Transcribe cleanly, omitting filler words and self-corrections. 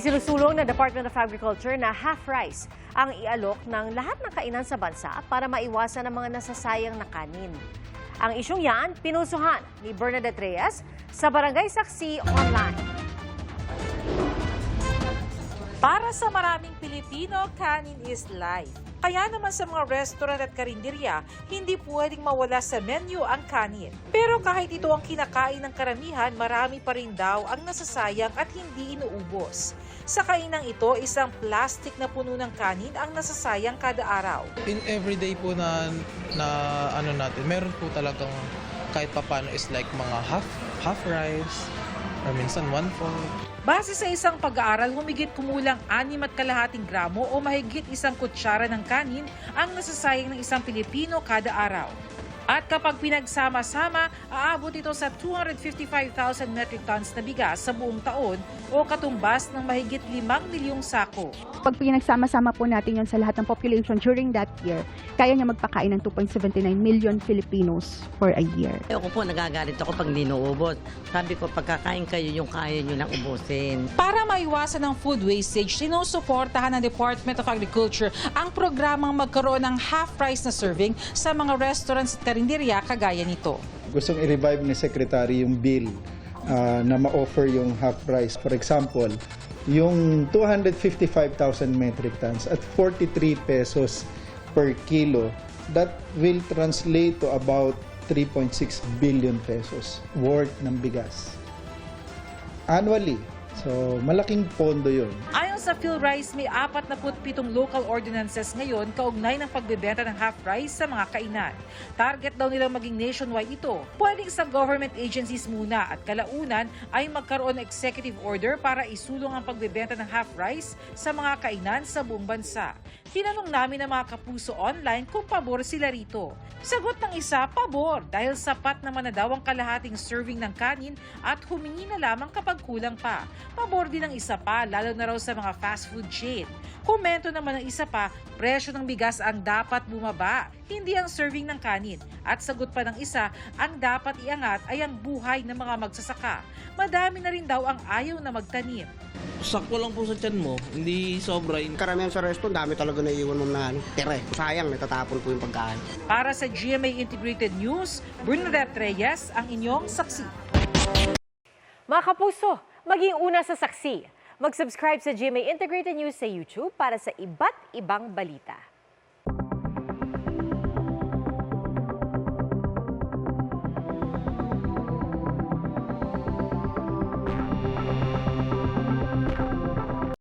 Isinusulong ng Department of Agriculture na half rice ang ialok ng lahat ng kainan sa bansa para maiwasan ang mga nasasayang na kanin. Ang isyong yan, pinusuhan ni Bernadette Reyes sa Barangay Saksi Online. Para sa maraming Pilipino, kanin is life. Kaya naman sa mga restaurant at karinderya, hindi pwedeng mawala sa menu ang kanin. Pero kahit ito ang kinakain ng karamihan, marami pa rin daw ang nasasayang at hindi inuubos. Sa kainang ito, isang plastic na puno ng kanin ang nasasayang kada araw. In everyday po na ano natin, meron po talagang kahit papano is like mga half rice, or minsan 1/4. Base sa isang pag-aaral, humigit kumulang 6.5 gramo o mahigit isang kutsara ng kanin ang nasasayang ng isang Pilipino kada araw. At kapag pinagsama-sama, aabot ito sa 255,000 metric tons na bigas sa buong taon o katumbas ng mahigit 5 milyong sako. Pag pinagsama-sama po natin yon sa lahat ng population during that year, kaya niya magpakain ng 2.79 million Filipinos for a year. Ako po nagagalit ako pag hindi naubos. Sabi ko, pagkakain kayo yung kaya nyo lang ubusin. Para maiwasan ang food wastage, sinusuportahan ng Department of Agriculture ang programang magkaroon ng half price na serving sa mga restaurants at karinderya kagaya nito. Gustong i-revive ni Secretary yung bill na ma-offer yung half price. For example, yung 255,000 metric tons at 43 pesos per kilo, that will translate to about 3.6 billion pesos worth ng bigas annually. So, malaking pondo yun. Ayon sa PhilRice, may 47 local ordinances ngayon kaugnay ng pagbebenta ng half rice sa mga kainan. Target daw nilang maging nationwide ito. Pwedeng sa government agencies muna at kalaunan ay magkaroon ng executive order para isulong ang pagbebenta ng half rice sa mga kainan sa buong bansa. Tinanong namin ang mga kapuso online kung pabor sila rito. Sagot ng isa, pabor, dahil sapat naman na daw ang kalahating serving ng kanin at humingi na lamang kapag kulang pa. Pabor din ng isa pa, lalo na raw sa mga fast food chain. Komento naman ng isa pa, presyo ng bigas ang dapat bumaba, hindi ang serving ng kanin. At sagot pa ng isa, ang dapat iangat ay ang buhay ng mga magsasaka. Madami na rin daw ang ayaw na magtanim. Sakto lang po sa tiyan mo, hindi sobra. Karamihan sa resto, dami talaga naiiwan mo na tire. Sayang, natatapon po yung pagkain. Para sa GMA Integrated News, Bernadette Reyes, ang inyong saksi. Mga kapuso, maging una sa saksi. Mag-subscribe sa GMA Integrated News sa YouTube para sa iba't ibang balita.